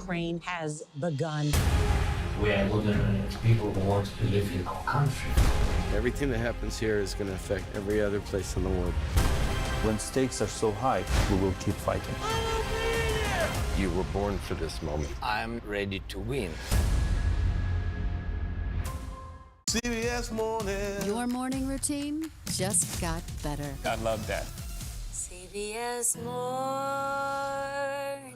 Ukraine has begun. We are looking at people who want to live in our country. Everything that happens here is going to affect every other place in the world. When stakes are so high, we will keep fighting. You were born for this moment. I'm ready to win. CBS Morning. Your morning routine just got better. I love that. CBS Morning.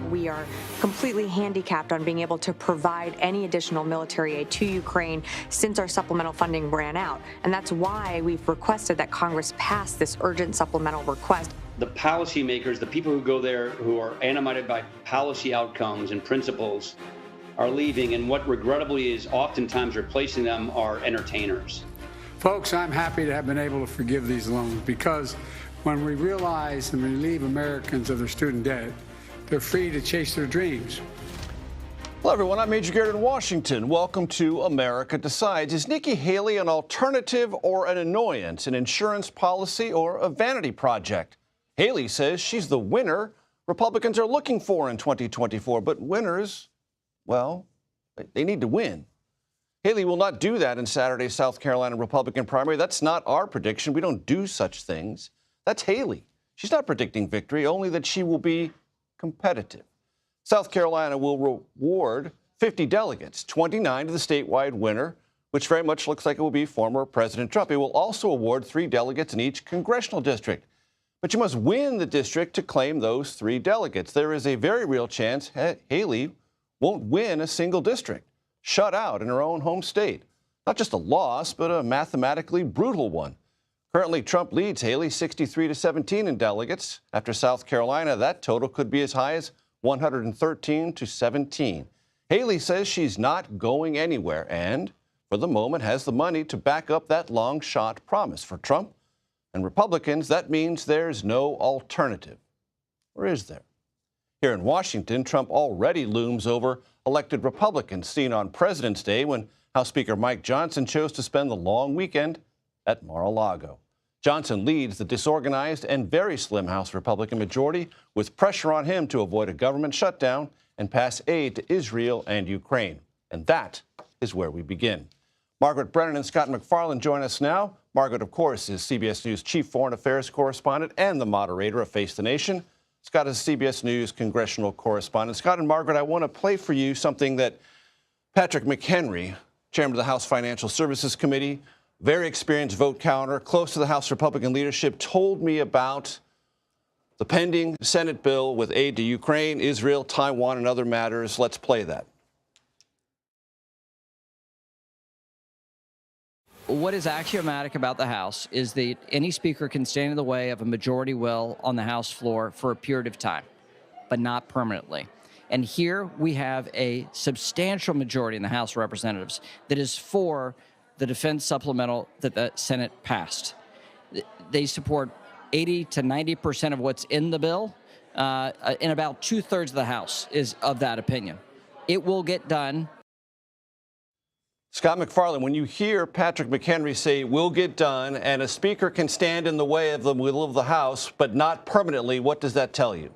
We are completely handicapped on being able to provide any additional military aid to Ukraine since our supplemental funding ran out. And that's why we've requested that Congress pass this urgent supplemental request. The policymakers, the people who go there who are animated by policy outcomes and principles are leaving, and what regrettably is oftentimes replacing them are entertainers. Folks, I'm happy to have been able to forgive these loans because when we realize and relieve Americans of their student debt, they're free to chase their dreams. Hello, everyone. I'm Major Garrett in Washington. Welcome to America Decides. Is Nikki Haley an alternative or an annoyance, an insurance policy or a vanity project? Haley says she's the winner Republicans are looking for in 2024. But winners, well, they need to win. Haley will not do that in Saturday's South Carolina Republican primary. That's not our prediction. We don't do such things. That's Haley. She's not predicting victory, only that she will be competitive. South Carolina will reward 50 delegates, 29 to the statewide winner, which very much looks like it will be former President Trump. It will also award 3 delegates in each congressional district. But you must win the district to claim those 3 delegates. There is a very real chance Haley won't win a single district, shut out in her own home state. Not just a loss, but a mathematically brutal one. Currently, Trump leads Haley 63-17 in delegates. After South Carolina, that total could be as high as 113-17. Haley says she's not going anywhere and, for the moment, has the money to back up that long-shot promise. For Trump and Republicans, that means there's no alternative. Or is there? Here in Washington, Trump already looms over elected Republicans, seen on President's Day when House Speaker Mike Johnson chose to spend the long weekend at Mar-a-Lago. Johnson leads the disorganized and very slim House Republican majority with pressure on him to avoid a government shutdown and pass aid to Israel and Ukraine. And that is where we begin. Margaret Brennan and Scott MacFarlane join us now. Margaret, of course, is CBS News chief foreign affairs correspondent and the moderator of Face the Nation. Scott is CBS News congressional correspondent. Scott and Margaret, I want to play for you something that Patrick McHenry, chairman of the House Financial Services Committee, very experienced vote counter, close to the House Republican leadership, told me about the pending Senate bill with aid to Ukraine, Israel, Taiwan, and other matters. Let's play that. What is axiomatic about the House is that any speaker can stand in the way of a majority will on the House floor for a period of time, but not permanently. And here we have a substantial majority in the House of Representatives that is for the defense supplemental that the Senate passed. They support 80 to 90% of what's in the bill, and about 2/3 of the House is of that opinion. It will get done. Scott MacFarlane, when you hear Patrick McHenry say will get done and a speaker can stand in the way of the will of the House, but not permanently, what does that tell you?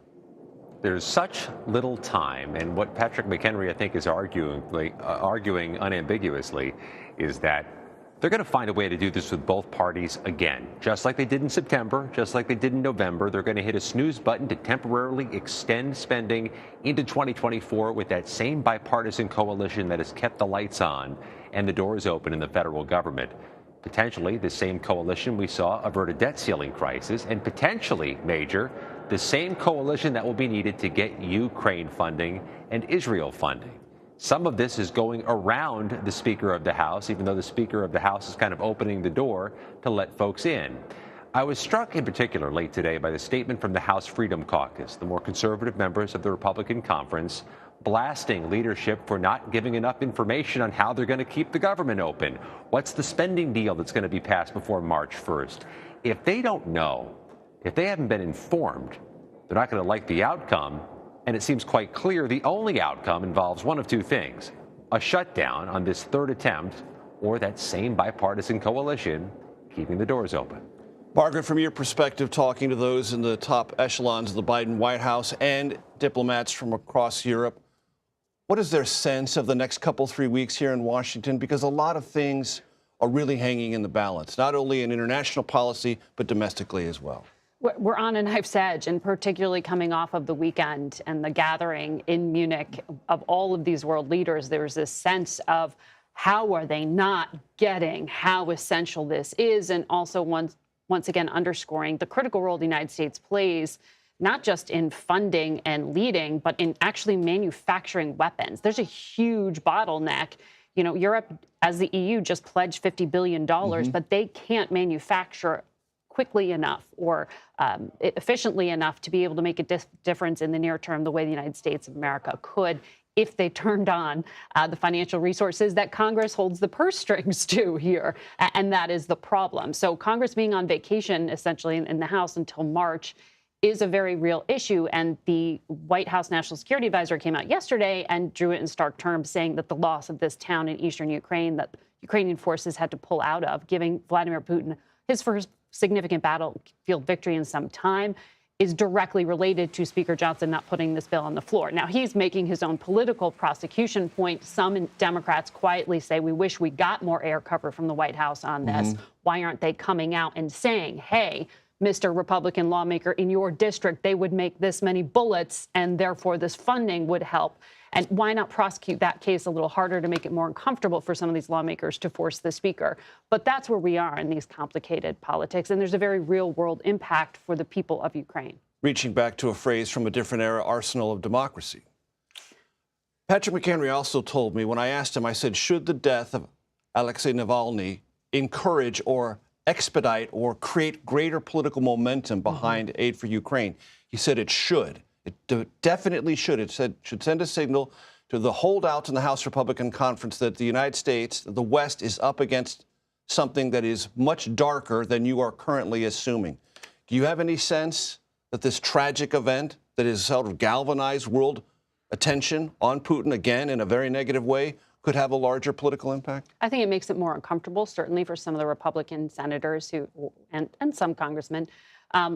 There's such little time, and what Patrick McHenry, I think, is arguing unambiguously is that they're going to find a way to do this with both parties again. Just like they did in September, just like they did in November, they're going to hit a snooze button to temporarily extend spending into 2024 with that same bipartisan coalition that has kept the lights on and the doors open in the federal government. Potentially, the same coalition we saw avert a debt ceiling crisis, and potentially, Major, the same coalition that will be needed to get Ukraine funding and Israel funding. Some of this is going around the Speaker of the House, even though the Speaker of the House is kind of opening the door to let folks in. I was struck in particular late today by the statement from the House Freedom Caucus, the more conservative members of the Republican conference, blasting leadership for not giving enough information on how they're going to keep the government open. What's the spending deal that's going to be passed before March 1st? If they don't know, if they haven't been informed, they're not going to like the outcome, And it seems quite clear the only outcome involves one of two things: a shutdown on this third attempt, or that same bipartisan coalition keeping the doors open. Margaret, from your perspective, talking to those in the top echelons of the Biden White House and diplomats from across Europe, what is their sense of the next couple, 3 weeks here in Washington? Because a lot of things are really hanging in the balance, not only in international policy, but domestically as well. We're on a knife's edge, and particularly coming off of the weekend and the gathering in Munich of all of these world leaders, there's this sense of how are they not getting how essential this is, and also once again underscoring the critical role the United States plays, not just in funding and leading, but in actually manufacturing weapons. There's a huge bottleneck. You know, Europe, as the EU, just pledged $50 billion, but they can't manufacture quickly enough or efficiently enough to be able to make a difference in the near term the way the United States of America could if they turned on the financial resources that Congress holds the purse strings to here. And that is the problem. So Congress being on vacation, essentially, in the House until March is a very real issue. And the White House National Security Advisor came out yesterday and drew it in stark terms, saying that the loss of this town in eastern Ukraine that Ukrainian forces had to pull out of, giving Vladimir Putin his first significant battlefield victory in some time, is directly related to Speaker Johnson not putting this bill on the floor. Now, he's making his own political prosecution point. Some Democrats quietly say, we wish we got more air cover from the White House on this. Why aren't they coming out and saying, hey, Mr. Republican lawmaker, in your district, they would make this many bullets, and therefore this funding would help? And why not prosecute that case a little harder to make it more uncomfortable for some of these lawmakers to force the speaker? But that's where we are in these complicated politics. And there's a very real world impact for the people of Ukraine. Reaching back to a phrase from a different era, arsenal of democracy. Patrick McHenry also told me, when I asked him, I said, should the death of Alexei Navalny encourage or expedite or create greater political momentum behind aid for Ukraine? He said it should. It definitely should. It should send a signal to the holdouts in the House Republican Conference that the United States, the West, is up against something that is much darker than you are currently assuming. Do you have any sense that this tragic event that has sort of galvanized world attention on Putin again in a very negative way could have a larger political impact? I think it makes it more uncomfortable, certainly for some of the Republican senators and some congressmen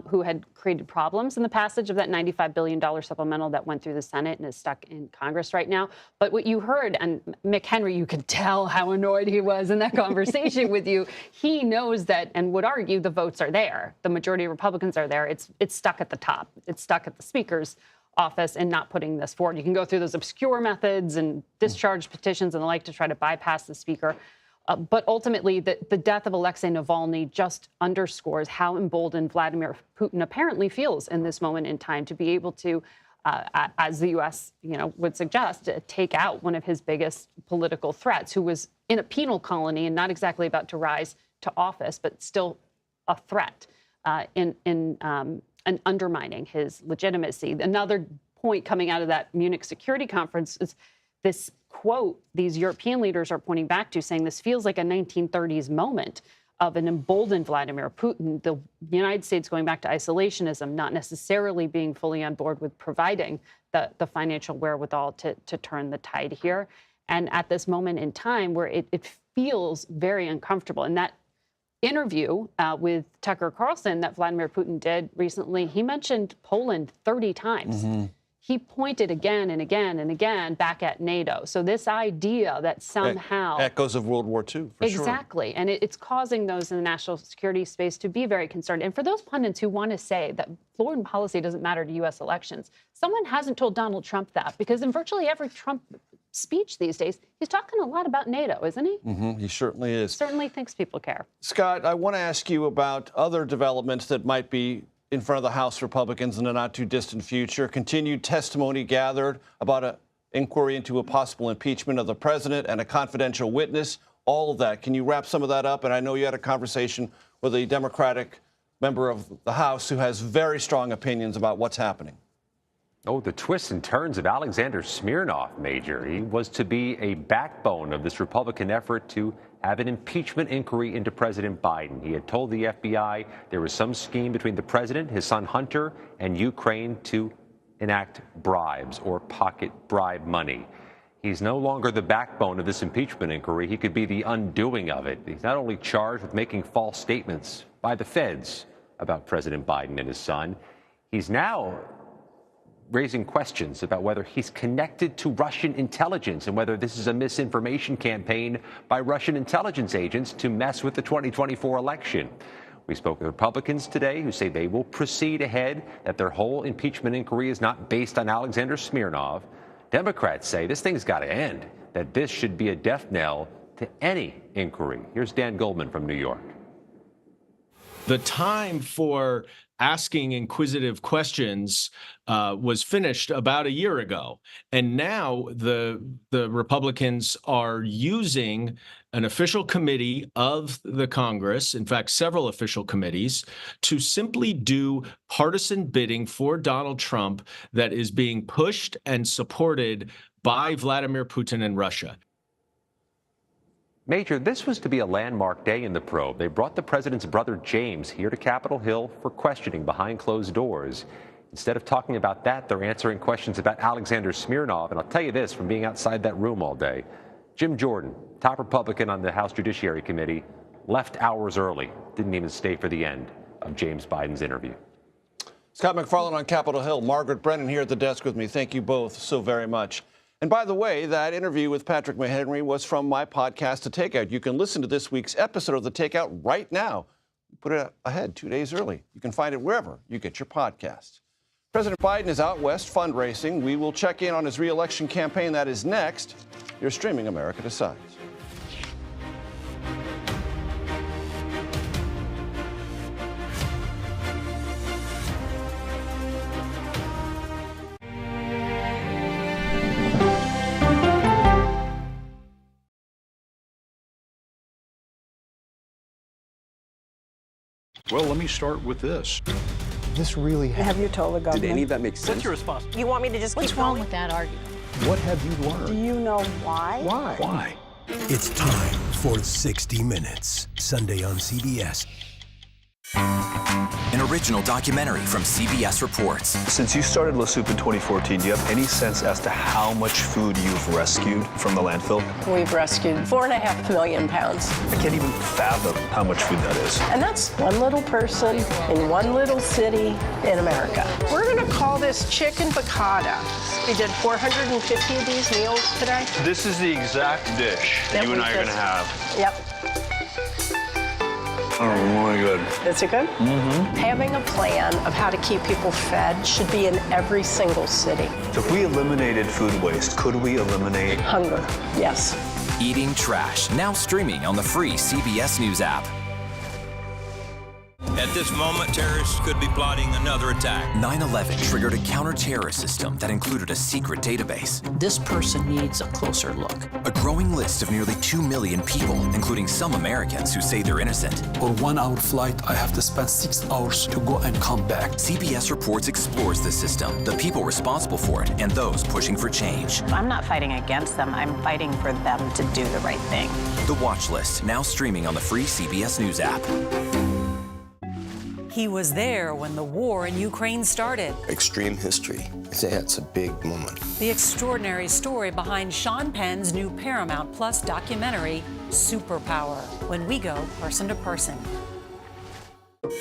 who had created problems in the passage of that $95 billion supplemental that went through the Senate and is stuck in Congress right now. But what you heard, and McHenry, you could tell how annoyed he was in that conversation with you. He knows that and would argue the votes are there. The majority of Republicans are there. It's stuck at the top. It's stuck at the Speaker's office and not putting this forward. You can go through those obscure methods and discharge petitions and the like to try to bypass the Speaker. But ultimately, the death of Alexei Navalny just underscores how emboldened Vladimir Putin apparently feels in this moment in time to be able to, as the U.S. would suggest, take out one of his biggest political threats, who was in a penal colony and not exactly about to rise to office, but still a threat and undermining his legitimacy. Another point coming out of that Munich Security Conference is this quote these European leaders are pointing back to, saying this feels like a 1930s moment of an emboldened Vladimir Putin, the United States going back to isolationism, not necessarily being fully on board with providing the financial wherewithal to turn the tide here. And at this moment in time where it feels very uncomfortable. And that interview with Tucker Carlson that Vladimir Putin did recently, he mentioned Poland 30 times. He pointed again and again and again back at NATO. So this idea that somehow... Echoes of World War II, for sure. Exactly. And it's causing those in the national security space to be very concerned. And for those pundits who want to say that foreign policy doesn't matter to U.S. elections, someone hasn't told Donald Trump that, because in virtually every Trump speech these days, he's talking a lot about NATO, isn't he? He certainly is. Certainly thinks people care. Scott, I want to ask you about other developments that might be in front of the House Republicans in the not-too-distant future. Continued testimony gathered about an inquiry into a possible impeachment of the president and a confidential witness, all of that. Can you wrap some of that up? And I know you had a conversation with a Democratic member of the House who has very strong opinions about what's happening. Oh, the twists and turns of Alexander Smirnov, Major. He was to be a backbone of this Republican effort to have an impeachment inquiry into President Biden. He had told the FBI there was some scheme between the president, his son Hunter, and Ukraine to enact bribes or pocket bribe money. He's no longer the backbone of this impeachment inquiry. He could be the undoing of it. He's not only charged with making false statements by the feds about President Biden and his son, he's now raising questions about whether he's connected to Russian intelligence and whether this is a misinformation campaign by Russian intelligence agents to mess with the 2024 election. We spoke with Republicans today who say they will proceed ahead, that their whole impeachment inquiry is not based on Alexander Smirnov. Democrats say this thing's got to end, that this should be a death knell to any inquiry. Here's Dan Goldman from New York. The time for asking inquisitive questions was finished about a year ago. And now the Republicans are using an official committee of the Congress, in fact, several official committees, to simply do partisan bidding for Donald Trump that is being pushed and supported by Vladimir Putin and Russia. Major, this was to be a landmark day in the probe. They brought the president's brother James here to Capitol Hill for questioning behind closed doors. Instead of talking about that, they're answering questions about Alexander Smirnov. And I'll tell you this, from being outside that room all day, Jim Jordan, top Republican on the House Judiciary Committee, left hours early, didn't even stay for the end of James Biden's interview. Scott McFarland on Capitol Hill, Margaret Brennan here at the desk with me. Thank you both so very much. And by the way, that interview with Patrick McHenry was from my podcast, The Takeout. You can listen to this week's episode of The Takeout right now. Put it ahead 2 days early. You can find it wherever you get your podcasts. President Biden is out west fundraising. We will check in on his re-election campaign. That is next. You're streaming America Decides. Well, let me start with this. This really happened. Have you told the government? Did any of that make sense? What's your response? You want me to just What's wrong with that argument? What have you learned? Do you know why? Why? Why? It's time for 60 Minutes, Sunday on CBS. An original documentary from CBS Reports. Since you started La Soup in 2014, do you have any sense as to how much food you've rescued from the landfill? We've rescued 4.5 million pounds. I can't even fathom how much food that is. And that's one little person in one little city in America. We're going to call this chicken piccata. We did 450 of these meals today. This is the exact dish that you and I are going to have. Yep. Oh, my God. Is it good? Mm-hmm. Having a plan of how to keep people fed should be in every single city. So if we eliminated food waste, could we eliminate hunger? Yes. Eating Trash, now streaming on the free CBS News app. At this moment, terrorists could be plotting another attack. 9/11 triggered a counter-terrorist system that included a secret database. This person needs a closer look. A growing list of nearly 2 million people, including some Americans who say they're innocent. On 1 hour flight, I have to spend 6 hours to go and come back. CBS Reports explores the system, the people responsible for it, and those pushing for change. I'm not fighting against them. I'm fighting for them to do the right thing. The Watch List, now streaming on the free CBS News app. He was there when the war in Ukraine started. Extreme history. It's a big moment. The extraordinary story behind Sean Penn's new Paramount Plus documentary, Superpower, when we go person to person.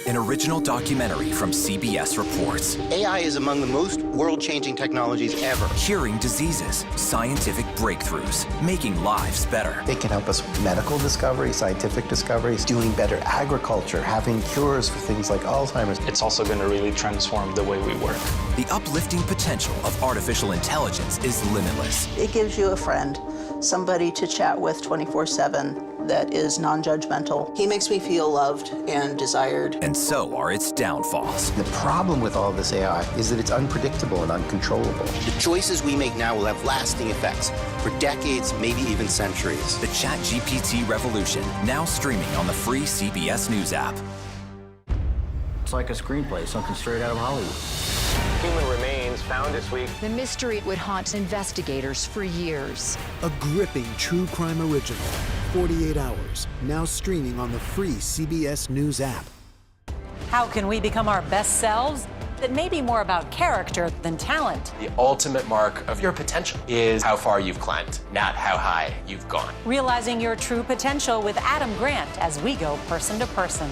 An original documentary from CBS Reports. AI is among the most world-changing technologies ever. Curing diseases, scientific breakthroughs, making lives better. It can help us with medical discoveries, scientific discoveries, doing better agriculture, having cures for things like Alzheimer's. It's also going to really transform the way we work. The uplifting potential of artificial intelligence is limitless. It gives you a friend, somebody to chat with 24/7 that is non-judgmental. He makes me feel loved and desired. And so are its downfalls. The problem with all this AI is that it's unpredictable and uncontrollable. The choices we make now will have lasting effects for decades, maybe even centuries. The ChatGPT revolution, now streaming on the free CBS News app. It's like a screenplay, something straight out of Hollywood. Human remains found this week. The mystery would haunt investigators for years. A gripping true crime original, 48 Hours, now streaming on the free CBS News app. How can we become our best selves? that may be more about character than talent. The ultimate mark of your potential is how far you've climbed, not how high you've gone. Realizing your true potential with Adam Grant as we go person to person.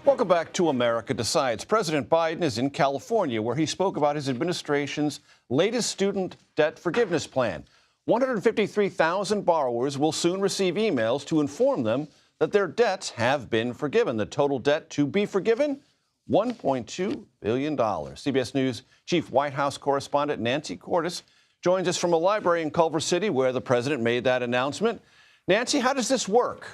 Welcome back to America Decides. President Biden is in California, where he spoke about his administration's latest student debt forgiveness plan. 153,000 borrowers will soon receive emails to inform them that their debts have been forgiven. The total debt to be forgiven, $1.2 billion. CBS News Chief White House correspondent Nancy Cordes joins us from a library in Culver City where the president made that announcement. Nancy, how does this work?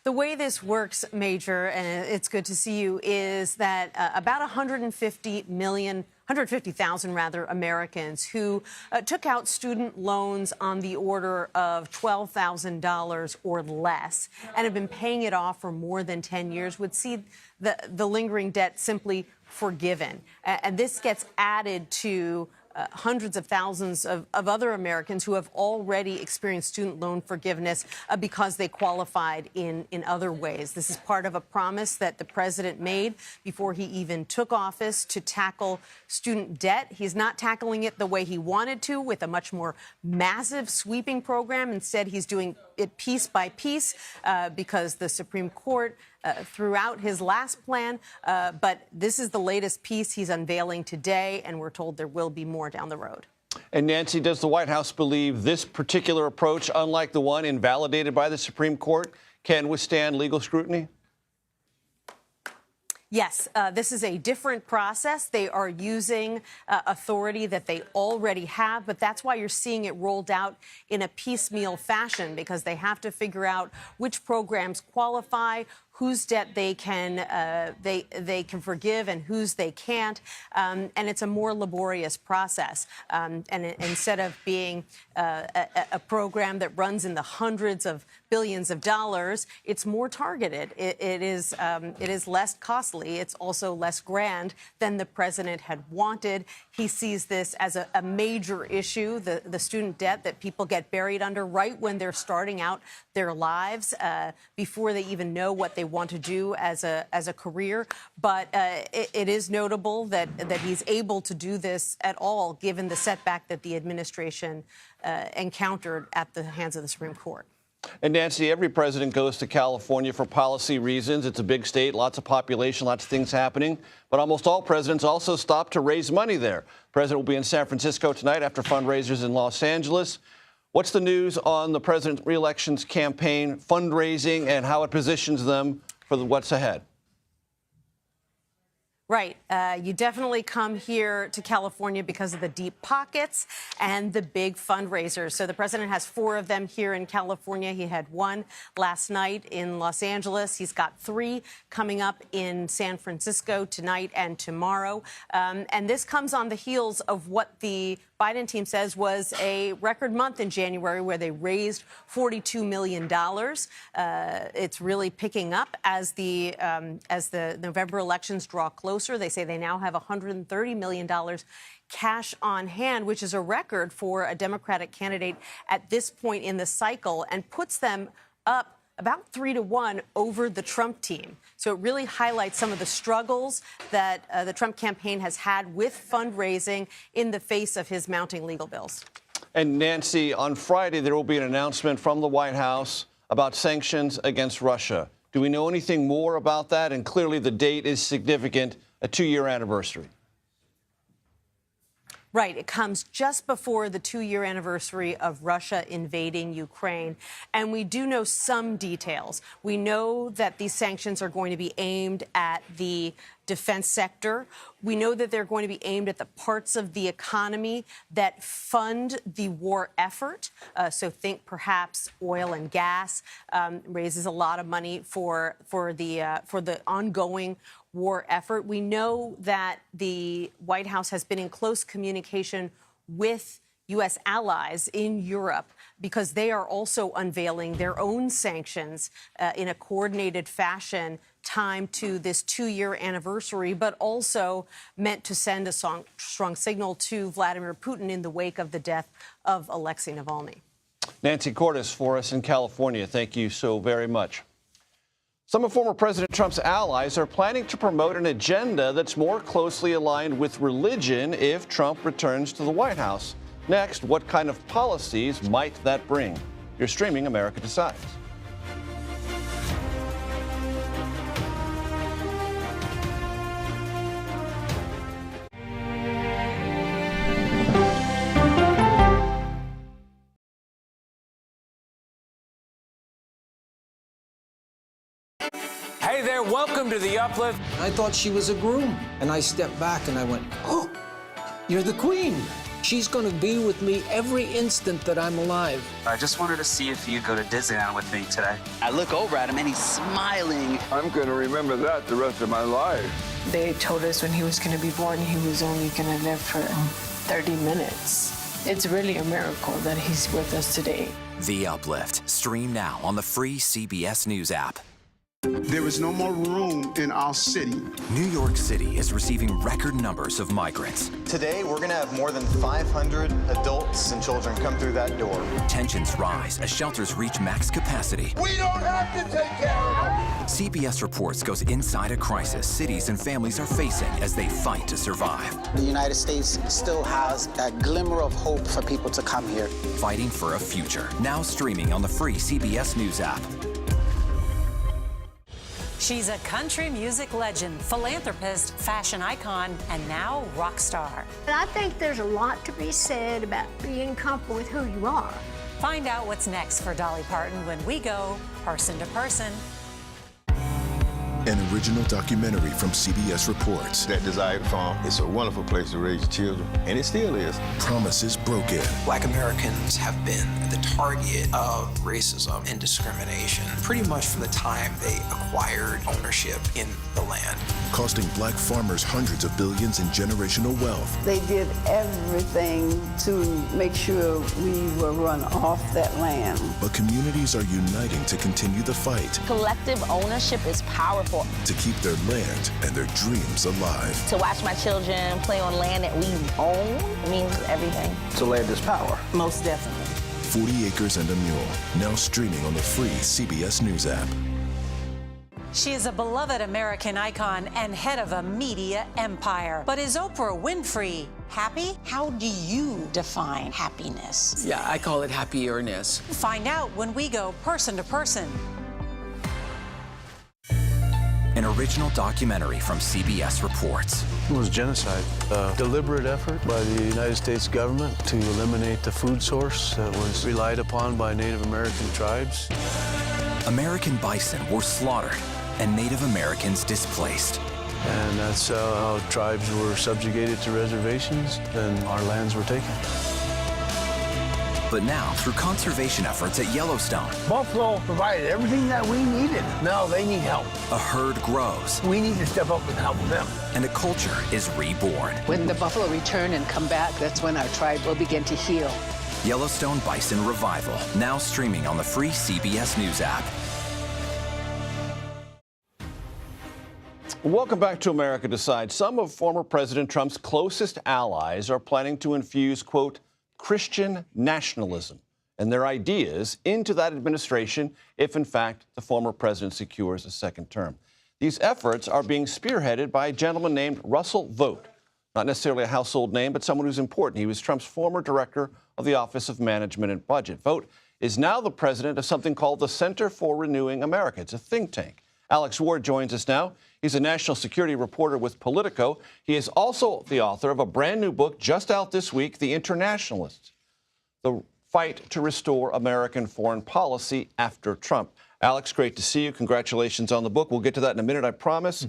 The way this works, Major, and it's good to see you, is that about 150,000 Americans who took out student loans on the order of $12,000 or less and have been paying it off for more than 10 years would see the lingering debt simply forgiven. And this gets added to hundreds of thousands of other Americans who have already experienced student loan forgiveness because they qualified in other ways. This is part of a promise that the president made before he even took office to tackle student debt. He's not tackling it the way he wanted to, with a much more massive sweeping program. Instead, he's doing it piece by piece because the Supreme Court threw out his last plan. But this is the latest piece he's unveiling today, and we're told there will be more down the road. And Nancy, does the White House believe this particular approach, unlike the one invalidated by the Supreme Court, can withstand legal scrutiny? Yes, this is a different process. They are using authority that they already have, but that's why you're seeing it rolled out in a piecemeal fashion, because they have to figure out which programs qualify, whose debt they can forgive and whose they can't, and it's a more laborious process. And instead of being a program that runs in the hundreds of billions of dollars, it's more targeted. It is less costly. It's also less grand than the president had wanted. He sees this as a major issue, the student debt that people get buried under right when they're starting out their lives, before they even know what they want to do as a career. But it is notable that he's able to do this at all, given the setback that the administration encountered at the hands of the Supreme Court. And Nancy, every president goes to California for policy reasons. It's a big state, lots of population, lots of things happening. But almost all presidents also stop to raise money there. The president will be in San Francisco tonight after fundraisers in Los Angeles. What's the news on the president's re-elections campaign, fundraising, and how it positions them for what's ahead? Right. You definitely come here to California because of the deep pockets and the big fundraisers. So the president has 4 of them here in California. He had 1 last night in Los Angeles. He's got 3 coming up in San Francisco tonight and tomorrow. And this comes on the heels of what the Biden team says was a record month in January, where they raised $42 million. It's really picking up as the November elections draw closer. They say they now have $130 million cash on hand, which is a record for a Democratic candidate at this point in the cycle, and puts them up about 3-1 over the Trump team. So it really highlights some of the struggles that the Trump campaign has had with fundraising in the face of his mounting legal bills. And Nancy, on Friday, there will be an announcement from the White House about sanctions against Russia. Do we know anything more about that? And clearly the date is significant, a 2-year anniversary. Right. It comes just before the 2-year anniversary of Russia invading Ukraine. And we do know some details. We know that these sanctions are going to be aimed at the defense sector. We know that they're going to be aimed at the parts of the economy that fund the war effort. So think perhaps oil and gas, raises a lot of money for the ongoing war effort. We know that the White House has been in close communication with U.S. allies in Europe, because they are also unveiling their own sanctions in a coordinated fashion timed to this 2-year anniversary, but also meant to send a strong signal to Vladimir Putin in the wake of the death of Alexei Navalny. Nancy Cordes for us in California. Thank you so very much. Some of former President Trump's allies are planning to promote an agenda that's more closely aligned with religion if Trump returns to the White House. Next, what kind of policies might that bring? You're streaming America Decides. Hey there, welcome to The Uplift. I thought she was a groom, and I stepped back and I went, oh, you're the queen. She's going to be with me every instant that I'm alive. I just wanted to see if you'd go to Disneyland with me today. I look over at him and he's smiling. I'm going to remember that the rest of my life. They told us when he was going to be born, he was only going to live for 30 minutes. It's really a miracle that he's with us today. The Uplift. Stream now on the free CBS News app. There is no more room in our city. New York City is receiving record numbers of migrants. Today, we're going to have more than 500 adults and children come through that door. Tensions rise as shelters reach max capacity. We don't have to take care of them. CBS Reports goes inside a crisis cities and families are facing as they fight to survive. The United States still has that glimmer of hope for people to come here. Fighting for a future. Now streaming on the free CBS News app. She's a country music legend, philanthropist, fashion icon, and now rock star. I think there's a lot to be said about being comfortable with who you are. Find out what's next for Dolly Parton when we go person to person. An original documentary from CBS Reports. That desired farm is a wonderful place to raise children, and it still is. Promises broken. Black Americans have been the target of racism and discrimination pretty much from the time they acquired ownership in the land. Costing black farmers hundreds of billions in generational wealth. They did everything to make sure we were run off that land. But communities are uniting to continue the fight. Collective ownership is powerful. To keep their land and their dreams alive. To watch my children play on land that we own means everything. So land is power. Most definitely. 40 Acres and a Mule, now streaming on the free CBS News app. She is a beloved American icon and head of a media empire. But is Oprah Winfrey happy? How do you define happiness? Yeah, I call it happierness. Find out when we go person to person. An original documentary from CBS Reports. It was genocide, a deliberate effort by the United States government to eliminate the food source that was relied upon by Native American tribes. American bison were slaughtered and Native Americans displaced. And that's how tribes were subjugated to reservations and our lands were taken. But now, through conservation efforts at Yellowstone, Buffalo provided everything that we needed. Now they need help. a herd grows We need to step up and help them. and a culture is reborn. When the buffalo return and come back, that's when our tribe will begin to heal. Yellowstone Bison Revival, now streaming on the free CBS News app. Welcome back to America Decides. Some of former President Trump's closest allies are planning to infuse, quote, Christian nationalism and their ideas into that administration if, in fact, the former president secures a second term. These efforts are being spearheaded by a gentleman named Russell Vought. Not necessarily a household name, but someone who's important. He was Trump's former director of the Office of Management and Budget. Vought is now the president of something called the Center for Renewing America. It's a think tank. Alex Ward joins us now. He's a national security reporter with Politico. He is also the author of a brand new book just out this week, The Internationalists, The Fight to Restore American Foreign Policy After Trump. Alex, great to see you. Congratulations on the book. We'll get to that in a minute, I promise.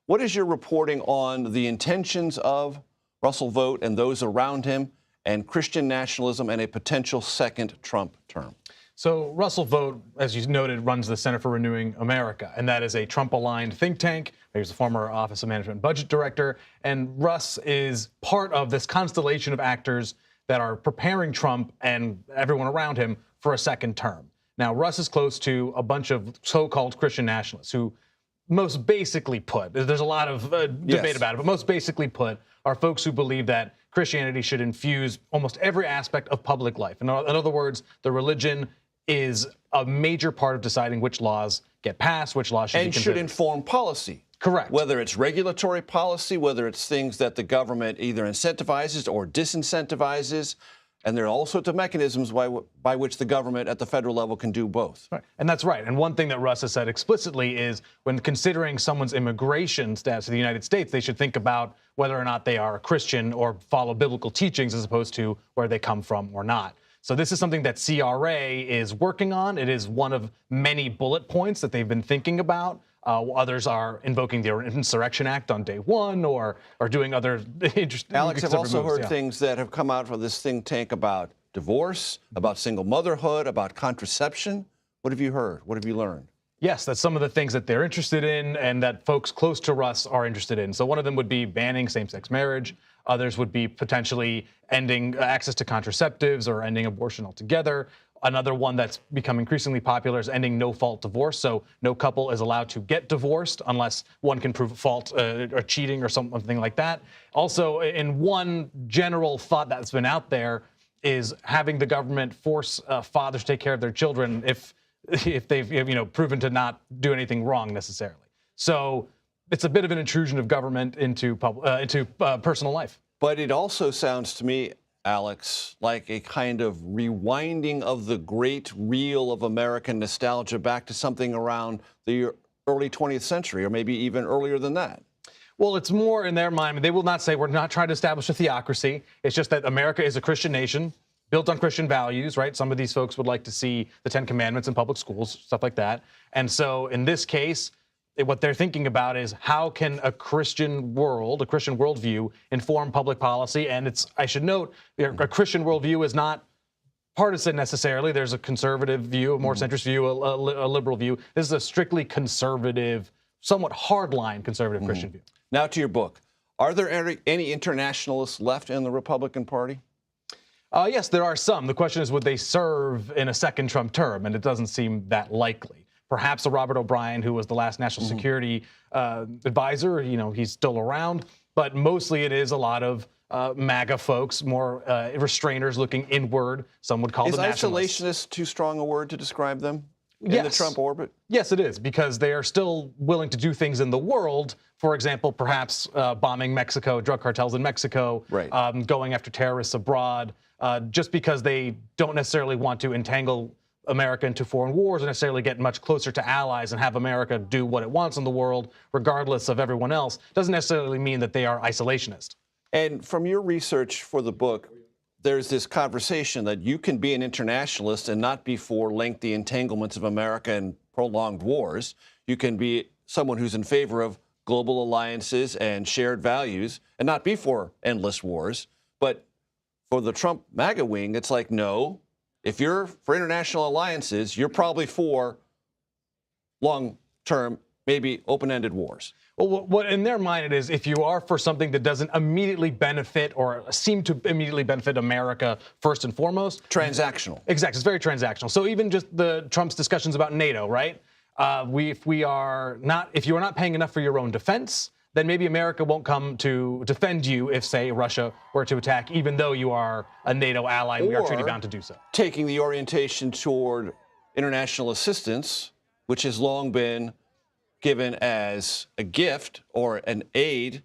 What is your reporting on the intentions of Russell Vought and those around him and Christian nationalism and a potential second Trump term? So Russell Vought, as you noted, runs the Center for Renewing America, and that is a Trump-aligned think tank. He's the former Office of Management and Budget Director, and Russ is part of this constellation of actors that are preparing Trump and everyone around him for a second term. Now, Russ is close to a bunch of so-called Christian nationalists who most basically put, there's a lot of debate about it, but most basically put are folks who believe that Christianity should infuse almost every aspect of public life. In other words, the religion is a major part of deciding which laws get passed, which laws should be considered. And should inform policy. Correct. Whether it's regulatory policy, whether it's things that the government either incentivizes or disincentivizes. And there are all sorts of mechanisms by which the government at the federal level can do both. Right. And that's right. And one thing that Russ has said explicitly is when considering someone's immigration status to the United States, they should think about whether or not they are a Christian or follow biblical teachings as opposed to where they come from or not. So this is something that CRA is working on. It is one of many bullet points that they've been thinking about. Others are invoking the Insurrection Act on day one or doing other interesting Alex, I've also heard things that have come out from this think tank about divorce, about single motherhood, about contraception. What have you heard? What have you learned? Yes, that's some of the things that they're interested in and that folks close to Russ are interested in. So one of them would be banning same-sex marriage. Others would be potentially ending access to contraceptives or ending abortion altogether. Another one that's become increasingly popular is ending no-fault divorce. So no couple is allowed to get divorced unless one can prove fault or cheating or something like that. Also, in one general thought that's been out there is having the government force fathers to take care of their children if they've proven to not do anything wrong necessarily. So it's a bit of an intrusion of government into personal life. But it also sounds to me, Alex, like a kind of rewinding of the great reel of American nostalgia back to something around the early 20th century, or maybe even earlier than that. Well, it's more in their mind. They will not say we're not trying to establish a theocracy. It's just that America is a Christian nation built on Christian values, right? Some of these folks would like to see the 10 Commandments in public schools, stuff like that. And so in this case, what they're thinking about is how can a Christian worldview inform public policy? And I should note, a Christian worldview is not partisan necessarily. There's a conservative view, a more centrist view, a liberal view. This is a strictly conservative, somewhat hardline conservative Christian view. Now to your book. Are there any internationalists left in the Republican Party? Yes, there are some. The question is, would they serve in a second Trump term? And it doesn't seem that likely. Perhaps a Robert O'Brien, who was the last national security advisor, he's still around. But mostly it is a lot of MAGA folks, more restrainers looking inward. Some would call them nationalists. Is isolationist too strong a word to describe them in the Trump orbit? Yes, it is, because they are still willing to do things in the world. For example, perhaps bombing Mexico, drug cartels in Mexico, going after terrorists abroad, just because they don't necessarily want to entangle America into foreign wars and necessarily get much closer to allies and have America do what it wants in the world, regardless of everyone else, doesn't necessarily mean that they are isolationist. And from your research for the book, there's this conversation that you can be an internationalist and not be for lengthy entanglements of America and prolonged wars. You can be someone who's in favor of global alliances and shared values and not be for endless wars. But for the Trump MAGA wing, it's like, no. If you're for international alliances, you're probably for long-term, maybe open-ended wars. Well, what in their mind it is, if you are for something that doesn't immediately benefit or seem to immediately benefit America first and foremost. Transactional. Exactly. It's very transactional. So even just Trump's discussions about NATO, right? If you are not paying enough for your own defense, then maybe America won't come to defend you if, say, Russia were to attack, even though you are a NATO ally and we are treaty bound to do so. Taking the orientation toward international assistance, which has long been given as a gift or an aid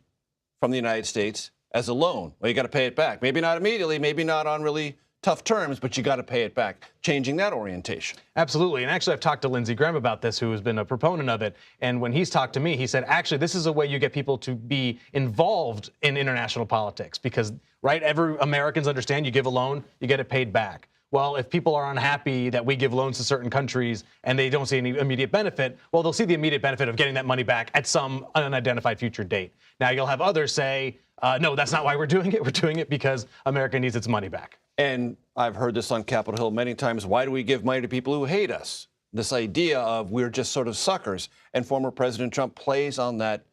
from the United States as a loan. Well, you got to pay it back. Maybe not immediately, maybe not on really tough terms, but you got to pay it back, changing that orientation. Absolutely. And actually, I've talked to Lindsey Graham about this, who has been a proponent of it. And when he's talked to me, he said, actually, this is a way you get people to be involved in international politics because, right, Americans understand you give a loan, you get it paid back. Well, if people are unhappy that we give loans to certain countries and they don't see any immediate benefit, well, they'll see the immediate benefit of getting that money back at some unidentified future date. Now, you'll have others say, no, that's not why we're doing it. We're doing it because America needs its money back. And I've heard this on Capitol Hill many times. Why do we give money to people who hate us? This idea of we're just sort of suckers. And former President Trump plays on that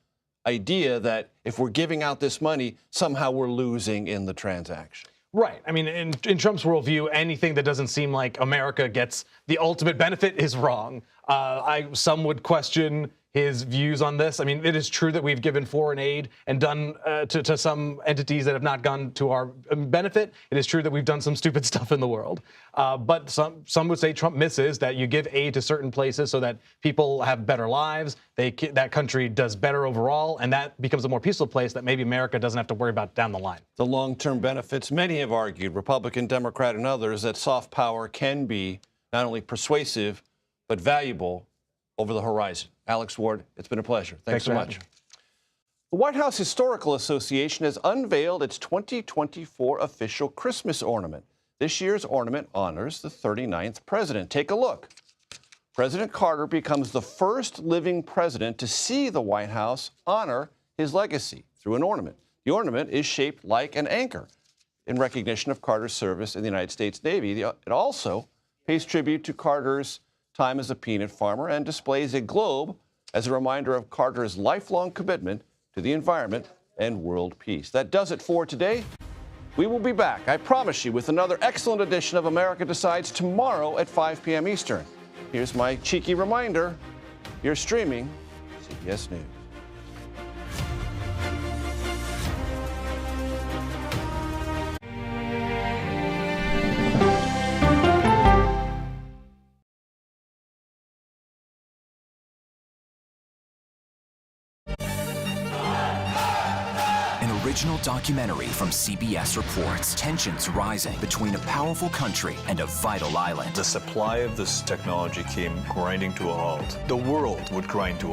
idea that if we're giving out this money, somehow we're losing in the transaction. Right. I mean, in Trump's worldview, anything that doesn't seem like America gets the ultimate benefit is wrong. Some would question his views on this. I mean, it is true that we've given foreign aid and done to some entities that have not gone to our benefit. It is true that we've done some stupid stuff in the world. But some would say Trump misses that you give aid to certain places so that people have better lives. That country does better overall, and that becomes a more peaceful place that maybe America doesn't have to worry about down the line. The long-term benefits, many have argued, Republican, Democrat, and others, that soft power can be not only persuasive, but valuable over the horizon. Alex Ward, it's been a pleasure. Thanks so much. The White House Historical Association has unveiled its 2024 official Christmas ornament. This year's ornament honors the 39th president. Take a look. President Carter becomes the first living president to see the White House honor his legacy through an ornament. The ornament is shaped like an anchor in recognition of Carter's service in the United States Navy. It also pays tribute to Carter's time as a peanut farmer and displays a globe as a reminder of Carter's lifelong commitment to the environment and world peace. That does it for today. We will be back, I promise you, with another excellent edition of America Decides tomorrow at 5 p.m. Eastern. Here's my cheeky reminder. You're streaming CBS News. Original documentary from CBS reports tensions rising between a powerful country and a vital island. The supply of this technology came grinding to a halt. The world would grind to a halt.